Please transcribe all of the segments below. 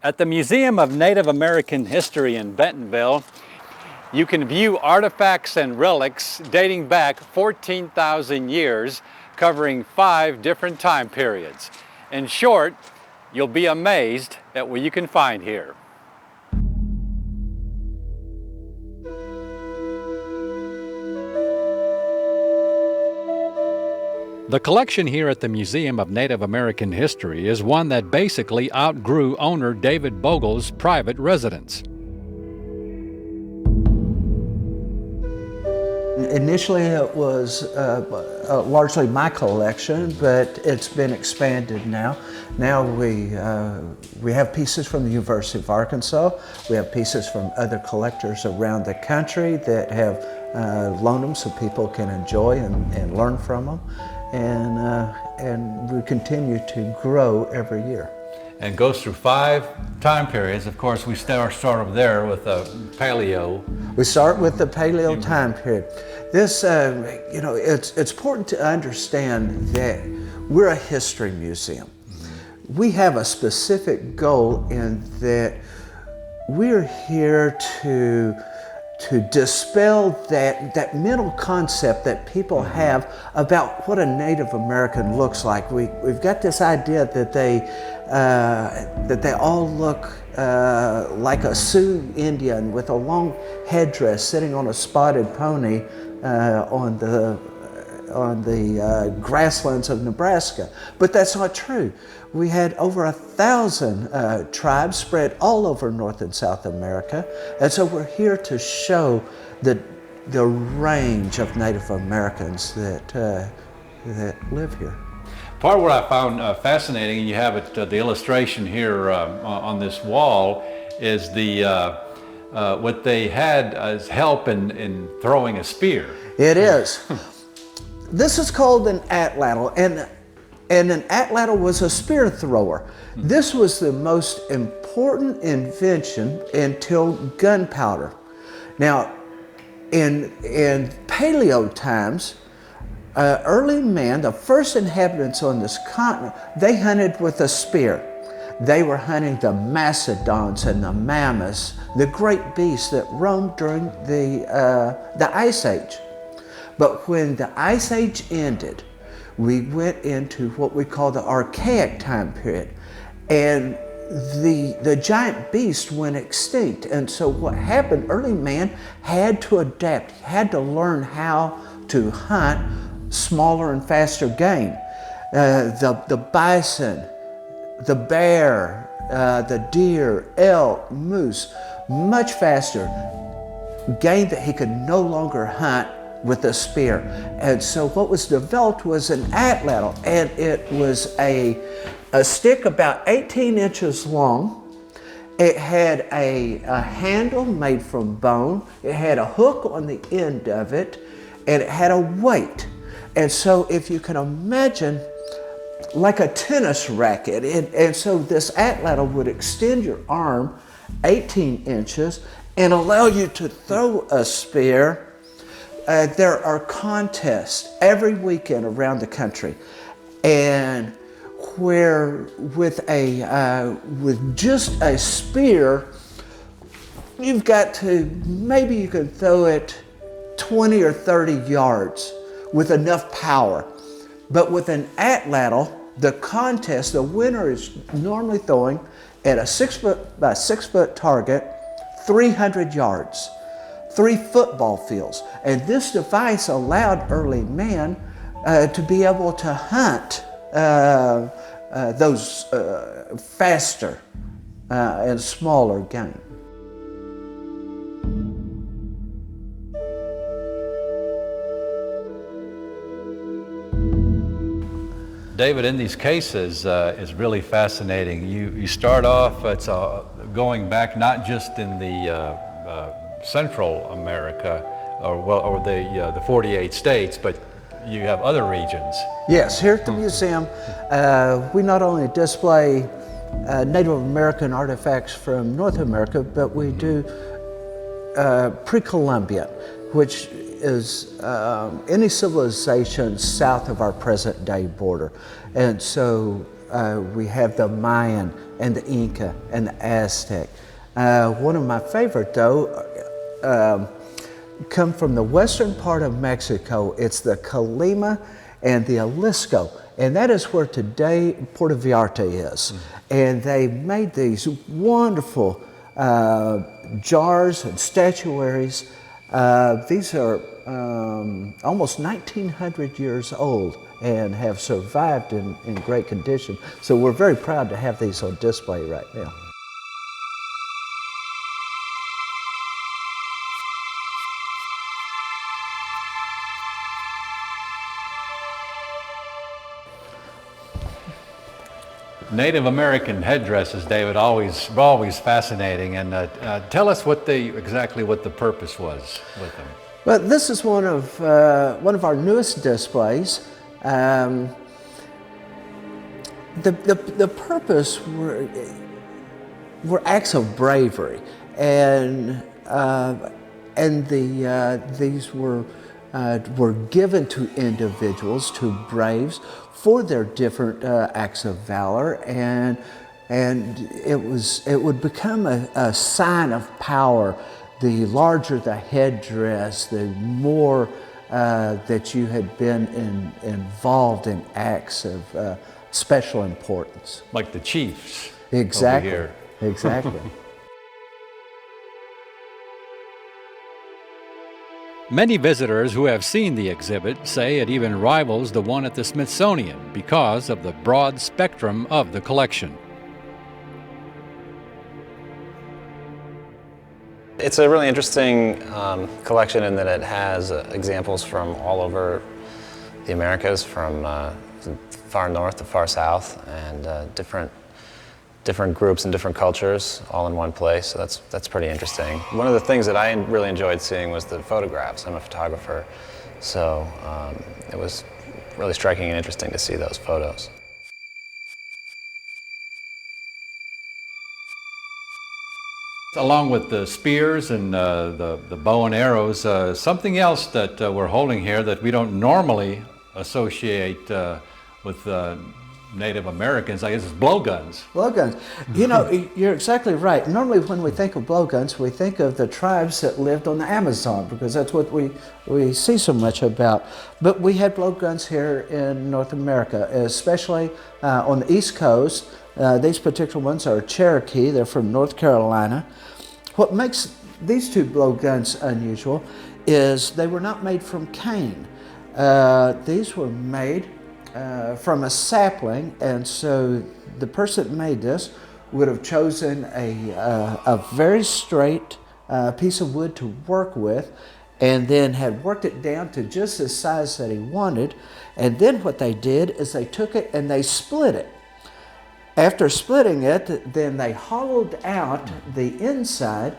At the Museum of Native American History in Bentonville, you can view artifacts and relics dating back 14,000 years, covering 5 different time periods. In short, you'll be amazed at what you can find here. The collection here at the Museum of Native American History is one that basically outgrew owner David Bogle's private residence. Initially it was largely my collection, but it's been expanded now. Now we have pieces from the University of Arkansas. We have pieces from other collectors around the country that have loaned them so people can enjoy and learn from them. And we continue to grow every year. And goes through 5 time periods. Of course, we start over there with Paleo. We start with the Paleo time period. This, you know, it's important to understand that we're a history museum. We have a specific goal in that we're here to dispel that mental concept that people have about what a Native American looks like. We've got this idea that they all look like a Sioux Indian with a long headdress sitting on a spotted pony on the grasslands of Nebraska. But that's not true. We had over 1,000 tribes spread all over North and South America. And so we're here to show the range of Native Americans that live here. Part of what I found fascinating, and you have it, the illustration here on this wall, is what they had as help in throwing a spear. It is. This is called an atlatl, and an atlatl was a spear thrower. This was the most important invention until gunpowder. Now, in Paleo times, early man, the first inhabitants on this continent, they hunted with a spear. They were hunting the mastodons and the mammoths, the great beasts that roamed during the Ice Age. But when the Ice Age ended, we went into what we call the Archaic time period. And the giant beast went extinct. And so what happened, early man had to adapt, had to learn how to hunt smaller and faster game. The bison, the bear, the deer, elk, moose, much faster, game that he could no longer hunt with a spear. And so what was developed was an atlatl, and it was a stick about 18 inches long. It had a handle made from bone. It had a hook on the end of it, and it had a weight. And so if you can imagine, like a tennis racket, and so this atlatl would extend your arm 18 inches and allow you to throw a spear. There are contests every weekend around the country, and where with just a spear, you've got to, maybe you can throw it 20 or 30 yards with enough power. But with an atlatl, the contest, the winner is normally throwing at a 6 foot by 6 foot target, 300 yards. 3 football fields. And this device allowed early man to be able to hunt those faster and smaller game. David, in these cases is really fascinating. You start off, it's going back not just in the Central America, or the 48 states, but you have other regions. Yes, here at the museum, we not only display Native American artifacts from North America, but we do pre-Columbian, which is any civilization south of our present day border. And so we have the Mayan and the Inca and the Aztec. One of my favorite, though, come from the western part of Mexico. It's the Colima and the Jalisco, and that is where today Puerto Vallarta is. And they made these wonderful jars and statuaries. These are almost 1900 years old and have survived in great condition. So we're very proud to have these on display right now. Native American headdresses, David, always fascinating. And tell us exactly what the purpose was with them. Well, this is one of our newest displays. The purpose were acts of bravery, and these were given to individuals, to braves, for their different acts of valor, and it would become a sign of power. The larger the headdress, the more that you had been involved in acts of special importance. Like the chiefs. Exactly. Over here. Exactly. Many visitors who have seen the exhibit say it even rivals the one at the Smithsonian because of the broad spectrum of the collection. It's a really interesting collection in that it has examples from all over the Americas, from far north to far south, and different groups and different cultures all in one place. So that's pretty interesting. One of the things that I really enjoyed seeing was the photographs. I'm a photographer, so it was really striking and interesting to see those photos. Along with the spears and the bow and arrows, something else that we're holding here that we don't normally associate with Native Americans, I guess, is blowguns. Blowguns. You know, you're exactly right. Normally when we think of blowguns, we think of the tribes that lived on the Amazon, because that's what we see so much about. But we had blowguns here in North America, especially on the East Coast. These particular ones are Cherokee. They're from North Carolina. What makes these two blowguns unusual is they were not made from cane. These were made from a sapling, and so the person that made this would have chosen a very straight piece of wood to work with, and then had worked it down to just the size that he wanted. And then what they did is they took it and they split it. After splitting it, then they hollowed out the inside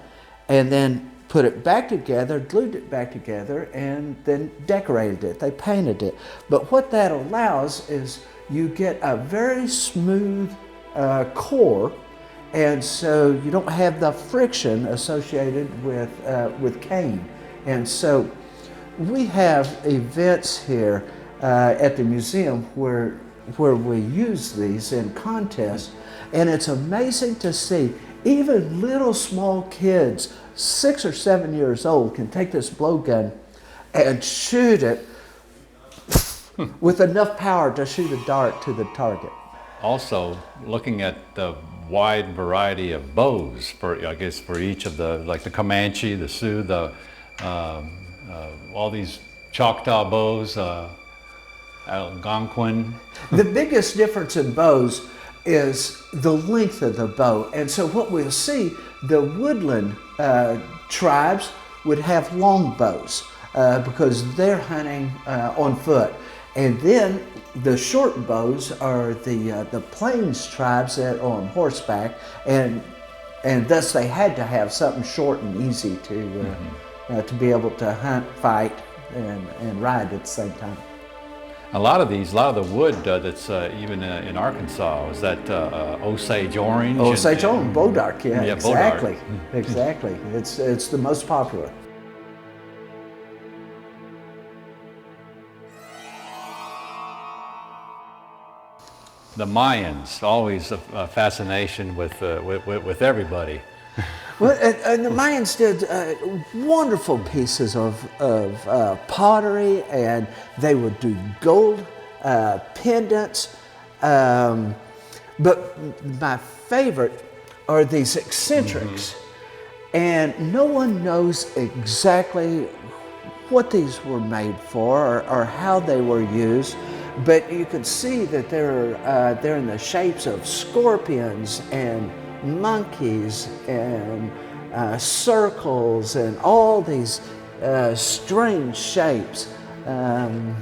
and then put it back together, glued it back together, and then decorated it. They painted it. But what that allows is you get a very smooth core, and so you don't have the friction associated with cane. And so we have events here at the museum where we use these in contests, and it's amazing to see even little small kids, 6 or 7 years old, can take this blowgun and shoot it with enough power to shoot a dart to the target. Also, looking at the wide variety of bows for each of the, like the Comanche, the Sioux, all these Choctaw bows, Algonquin. The biggest difference in bows is the length of the bow. And so what we'll see, the woodland tribes would have long bows because they're hunting on foot. And then the short bows are the plains tribes that are on horseback, and thus they had to have something short and easy to be able to hunt, fight, and ride at the same time. A lot of the wood that's even in Arkansas, is that Osage orange? Osage orange, Bodark, yeah, exactly. Bodark. Exactly. It's the most popular. the Mayans, always a fascination with everybody. Well, and the Mayans did wonderful pieces of pottery, and they would do gold pendants. But my favorite are these eccentrics. And no one knows exactly what these were made for or how they were used, but you can see that they're in the shapes of scorpions and monkeys and circles and all these strange shapes. And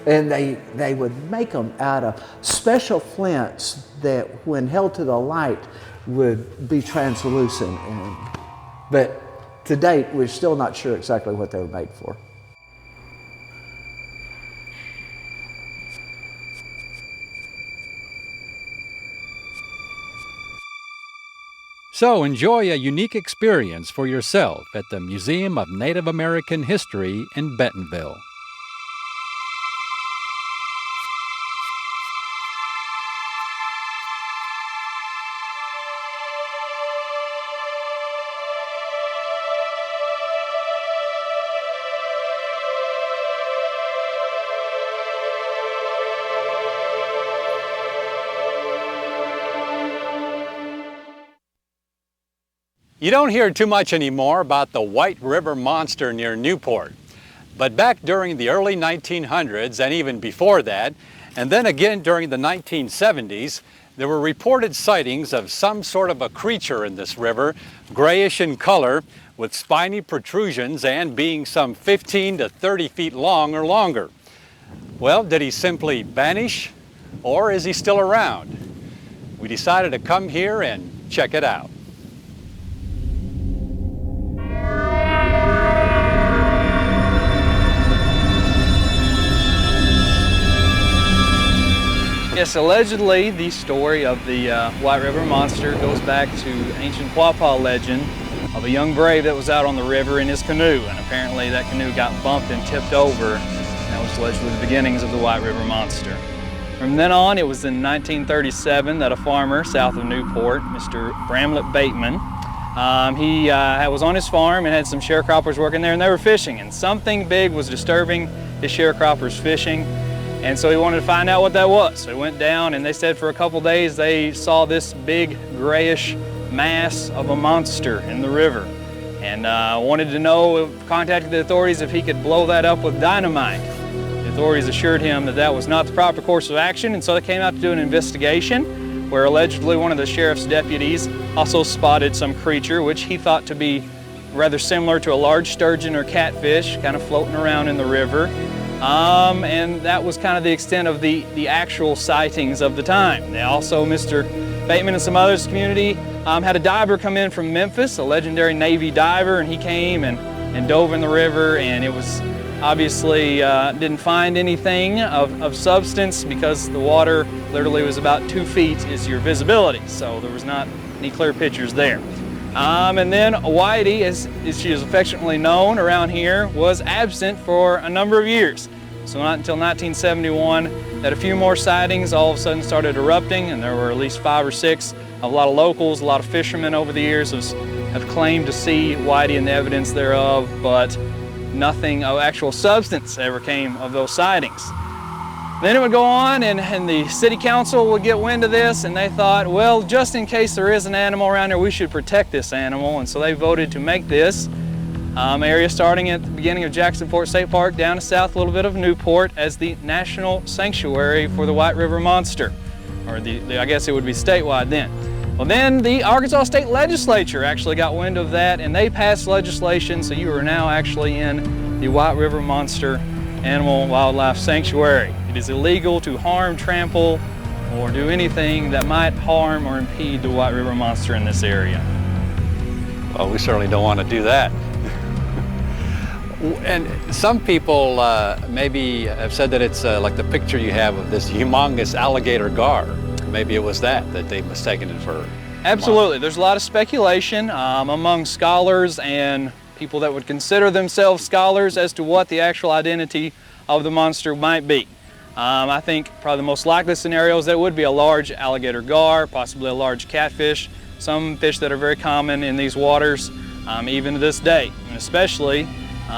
they would make them out of special flints that, when held to the light, would be translucent. But to date, we're still not sure exactly what they were made for. So enjoy a unique experience for yourself at the Museum of Native American History in Bentonville. You don't hear too much anymore about the White River Monster near Newport. But back during the early 1900s, and even before that, and then again during the 1970s, there were reported sightings of some sort of a creature in this river, grayish in color, with spiny protrusions and being some 15 to 30 feet long or longer. Well, did he simply vanish, or is he still around? We decided to come here and check it out. Yes, allegedly the story of the White River Monster goes back to ancient Quapaw legend of a young brave that was out on the river in his canoe, and apparently that canoe got bumped and tipped over, and that was allegedly the beginnings of the White River Monster. From then on, it was in 1937 that a farmer south of Newport, Mr. Bramlett Bateman, he was on his farm and had some sharecroppers working there, and they were fishing, and something big was disturbing his sharecroppers' fishing. And so he wanted to find out what that was. So he went down, and they said for a couple days they saw this big grayish mass of a monster in the river, and wanted to know, contacted the authorities if he could blow that up with dynamite. The authorities assured him that that was not the proper course of action, and so they came out to do an investigation where allegedly one of the sheriff's deputies also spotted some creature which he thought to be rather similar to a large sturgeon or catfish kind of floating around in the river. And that was kind of the extent of the actual sightings of the time. They also, Mr. Bateman and some others in the community had a diver come in from Memphis, a legendary Navy diver, and he came and dove in the river, and it was obviously didn't find anything of substance because the water literally was about 2 feet is your visibility, so there was not any clear pictures there. And then Whitey, as she is affectionately known around here, was absent for a number of years. So not until 1971 that a few more sightings all of a sudden started erupting, and there were at least 5 or 6. A lot of locals, a lot of fishermen over the years have claimed to see Whitey and the evidence thereof, but nothing of actual substance ever came of those sightings. Then it would go on, and the city council would get wind of this, and they thought, well, just in case there is an animal around here, we should protect this animal. And so they voted to make this area starting at the beginning of Jacksonport State Park down to south a little bit of Newport as the National Sanctuary for the White River Monster, or I guess it would be statewide then. Well, then the Arkansas State Legislature actually got wind of that, and they passed legislation, so you are now actually in the White River Monster Animal Wildlife Sanctuary. It is illegal to harm, trample, or do anything that might harm or impede the White River Monster in this area. Well, we certainly don't want to do that. And some people maybe have said that it's like the picture you have of this humongous alligator gar. Maybe it was that they've mistaken it for. Absolutely. There's a lot of speculation among scholars and people that would consider themselves scholars as to what the actual identity of the monster might be. I think probably the most likely scenario is that it would be a large alligator gar, possibly a large catfish, some fish that are very common in these waters even to this day. And especially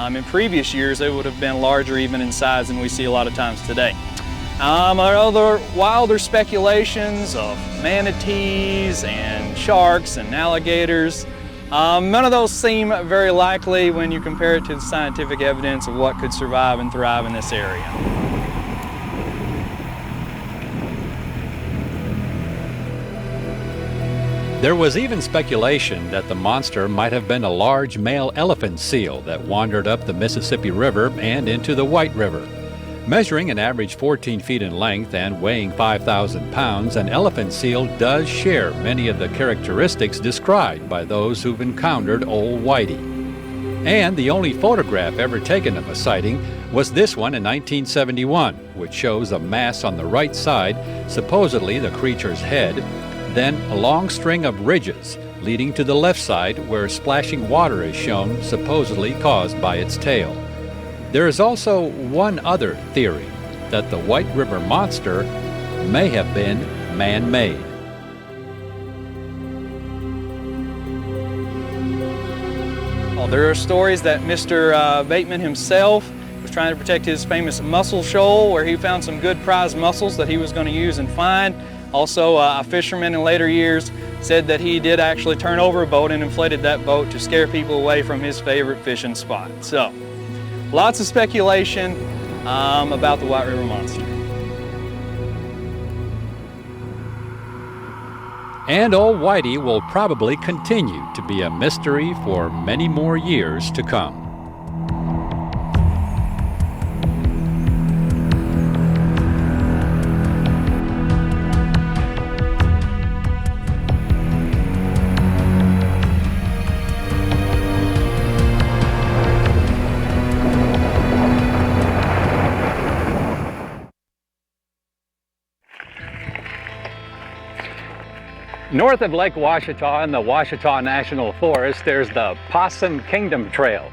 in previous years, they would have been larger even in size than we see a lot of times today. Other wilder speculations of manatees and sharks and alligators. None of those seem very likely when you compare it to the scientific evidence of what could survive and thrive in this area. There was even speculation that the monster might have been a large male elephant seal that wandered up the Mississippi River and into the White River. Measuring an average 14 feet in length and weighing 5,000 pounds, an elephant seal does share many of the characteristics described by those who've encountered Old Whitey. And the only photograph ever taken of a sighting was this one in 1971, which shows a mass on the right side, supposedly the creature's head, then a long string of ridges leading to the left side where splashing water is shown, supposedly caused by its tail. There is also one other theory, that the White River monster may have been man-made. Well, there are stories that Mr. Bateman himself was trying to protect his famous mussel shoal, where he found some good prize mussels that he was going to use and find. Also, a fisherman in later years said that he did actually turn over a boat and inflated that boat to scare people away from his favorite fishing spot. So, lots of speculation about the White River monster. And Old Whitey will probably continue to be a mystery for many more years to come. North of Lake Ouachita in the Ouachita National Forest, there's the Possum Kingdom Trail,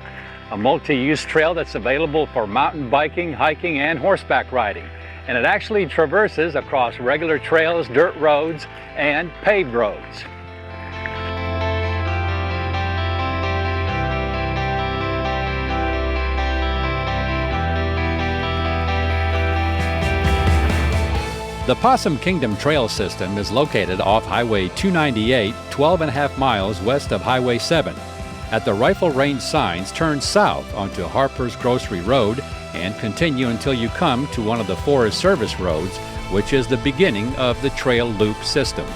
a multi-use trail that's available for mountain biking, hiking, and horseback riding. And it actually traverses across regular trails, dirt roads, and paved roads. The Possum Kingdom Trail system is located off Highway 298, 12.5 miles west of Highway 7. At the rifle range signs, turn south onto Harper's Grocery Road and continue until you come to one of the Forest Service roads, which is the beginning of the trail loop system.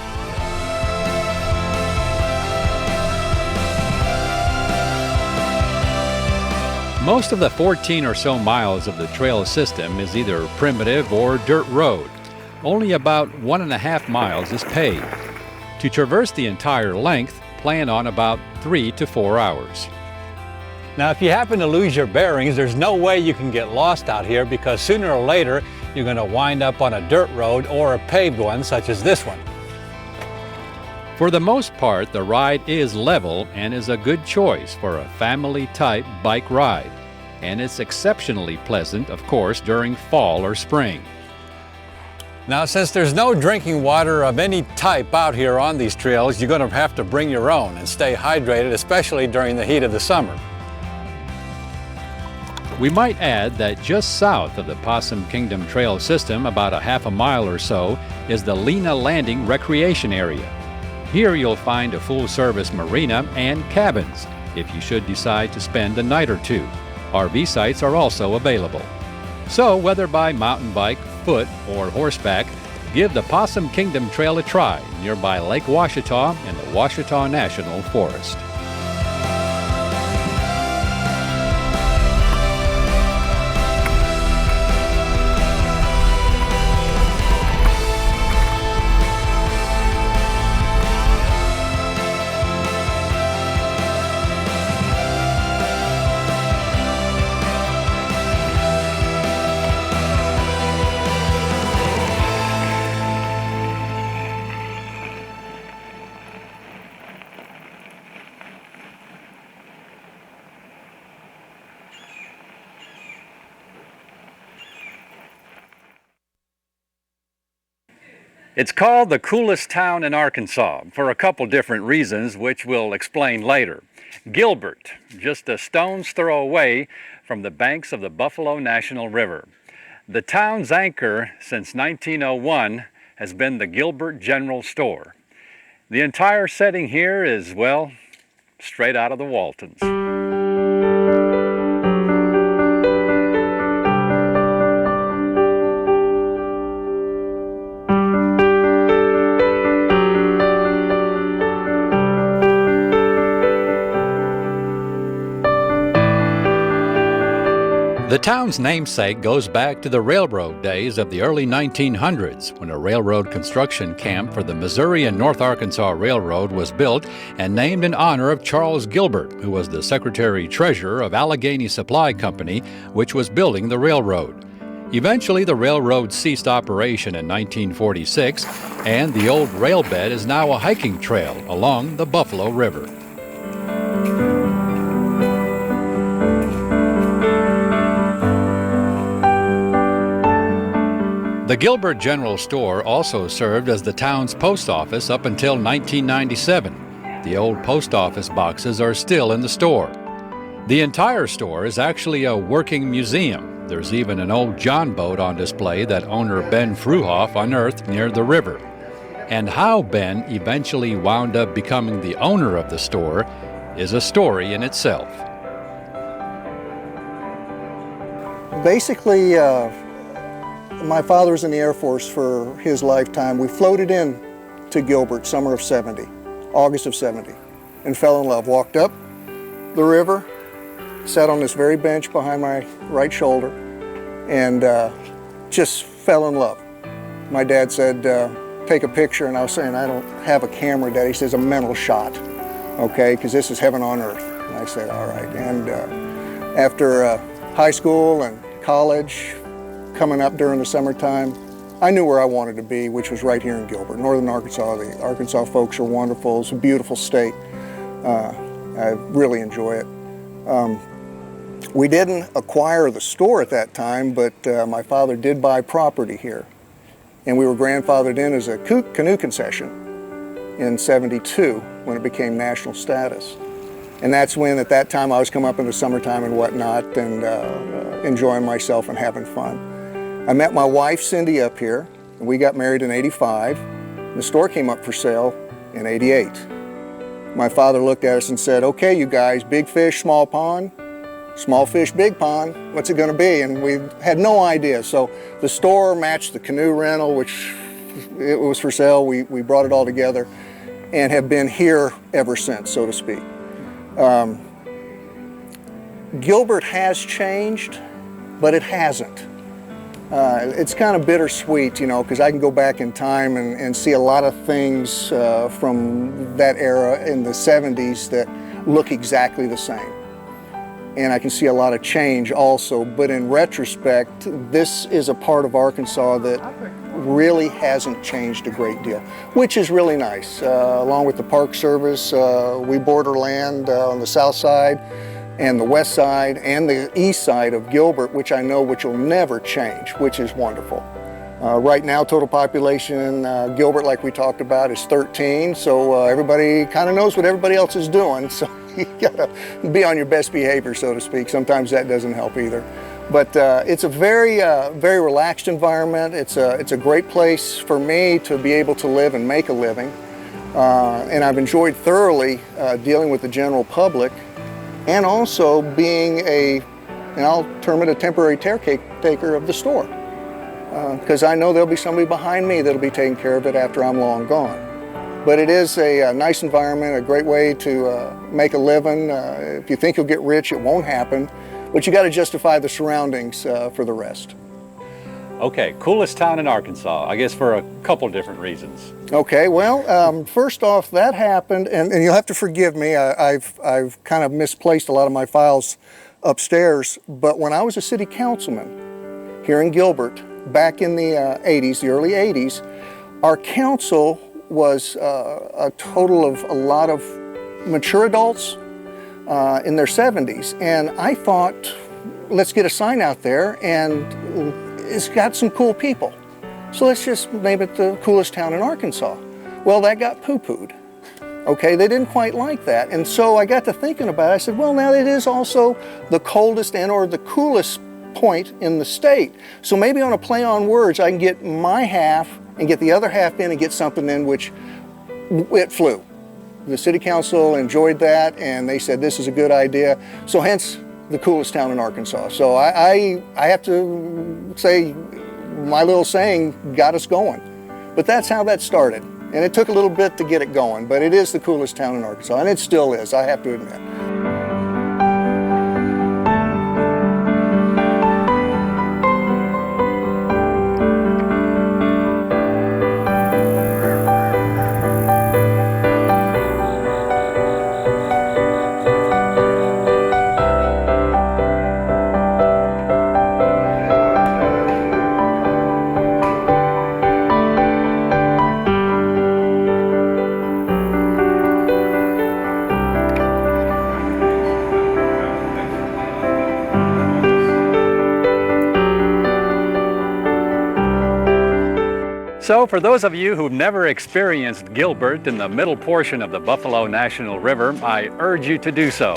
Most of the 14 or so miles of the trail system is either primitive or dirt road. Only about 1.5 miles is paved. To traverse the entire length, plan on about 3 to 4 hours. Now, if you happen to lose your bearings, there's no way you can get lost out here, because sooner or later you're going to wind up on a dirt road or a paved one such as this one. For the most part, the ride is level and is a good choice for a family-type bike ride. And it's exceptionally pleasant, of course, during fall or spring. Now, since there's no drinking water of any type out here on these trails, you're going to have to bring your own and stay hydrated, especially during the heat of the summer. We might add that just south of the Possum Kingdom Trail system, about 1/2 mile or so, is the Lena Landing Recreation Area. Here you'll find a full-service marina and cabins if you should decide to spend a night or two. RV sites are also available. So whether by mountain bike, foot, or horseback, give the Possum Kingdom Trail a try nearby Lake Ouachita in the Ouachita National Forest. It's called the coolest town in Arkansas for a couple different reasons, which we'll explain later. Gilbert, just a stone's throw away from the banks of the Buffalo National River. The town's anchor since 1901 has been the Gilbert General Store. The entire setting here is, well, straight out of the Waltons. The town's namesake goes back to the railroad days of the early 1900s, when a railroad construction camp for the Missouri and North Arkansas Railroad was built and named in honor of Charles Gilbert, who was the Secretary-Treasurer of Allegheny Supply Company, which was building the railroad. Eventually, the railroad ceased operation in 1946, and the old rail bed is now a hiking trail along the Buffalo River. The Gilbert General Store also served as the town's post office up until 1997. The old post office boxes are still in the store. The entire store is actually a working museum. There's even an old John boat on display that owner Ben Fruhoff unearthed near the river. And how Ben eventually wound up becoming the owner of the store is a story in itself. Basically, my father was in the Air Force for his lifetime. We floated in to Gilbert summer of 70, August of 70, and fell in love. Walked up the river, sat on this very bench behind my right shoulder, and just fell in love. My dad said, take a picture, and I was saying, I don't have a camera, Dad. He says, a mental shot, okay, because this is heaven on earth. And I said, all right. And after high school and college, coming up during the summertime, I knew where I wanted to be, which was right here in Gilbert, northern Arkansas. The Arkansas folks are wonderful. It's a beautiful state. I really enjoy it. We didn't acquire the store at that time, but my father did buy property here. And we were grandfathered in as a canoe concession in '72 when it became national status. And that's when, at that time, I was coming up in the summertime and whatnot and enjoying myself and having fun. I met my wife, Cindy, up here, and we got married in '85. The store came up for sale in '88. My father looked at us and said, okay, you guys, big fish, small pond, small fish, big pond, what's it gonna be? And we had no idea. So the store matched the canoe rental, which it was for sale. We brought it all together and have been here ever since, so to speak. Gilbert has changed, but it hasn't. It's kind of bittersweet, you know, because I can go back in time and see a lot of things from that era in the '70s that look exactly the same. And I can see a lot of change also, but in retrospect, this is a part of Arkansas that really hasn't changed a great deal, which is really nice. Along with the Park Service, we border land on the south side and the west side and the east side of Gilbert, which I know which will never change, which is wonderful. Right now, total population, Gilbert, like we talked about, is 13, so everybody kind of knows what everybody else is doing, so you gotta be on your best behavior, so to speak. Sometimes that doesn't help either. But it's a very, very relaxed environment. It's a great place for me to be able to live and make a living. And I've enjoyed thoroughly dealing with the general public, and also being and I'll term it a temporary caretaker of the store. Because I know there'll be somebody behind me that'll be taking care of it after I'm long gone. But it is a nice environment, a great way to make a living. If you think you'll get rich, it won't happen. But you got to justify the surroundings for the rest. Okay, coolest town in Arkansas, I guess for a couple different reasons. Okay, well, first off, that happened, and you'll have to forgive me. I've kind of misplaced a lot of my files upstairs. But when I was a city councilman here in Gilbert, back in the '80s, the early '80s, our council was a total of a lot of mature adults in their 70s. And I thought, let's get a sign out there, and it's got some cool people. So let's just name it the coolest town in Arkansas. Well, that got poo-pooed. Okay, they didn't quite like that. And so I got to thinking about it. I said, well, now it is also the coldest and or the coolest point in the state. So maybe on a play on words, I can get my half and get the other half in and get something in, which it flew. The city council enjoyed that and they said this is a good idea. So hence the coolest town in Arkansas. So I have to say my little saying got us going. But that's how that started. And it took a little bit to get it going, but it is the coolest town in Arkansas, and it still is, I have to admit. So for those of you who've never experienced Gilbert in the middle portion of the Buffalo National River, I urge you to do so.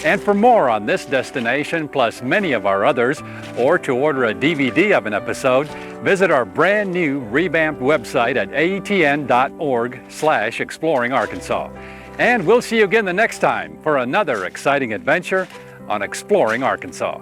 And for more on this destination, plus many of our others, or to order a DVD of an episode, visit our brand new revamped website at aetn.org/exploringarkansas. And we'll see you again the next time for another exciting adventure on Exploring Arkansas.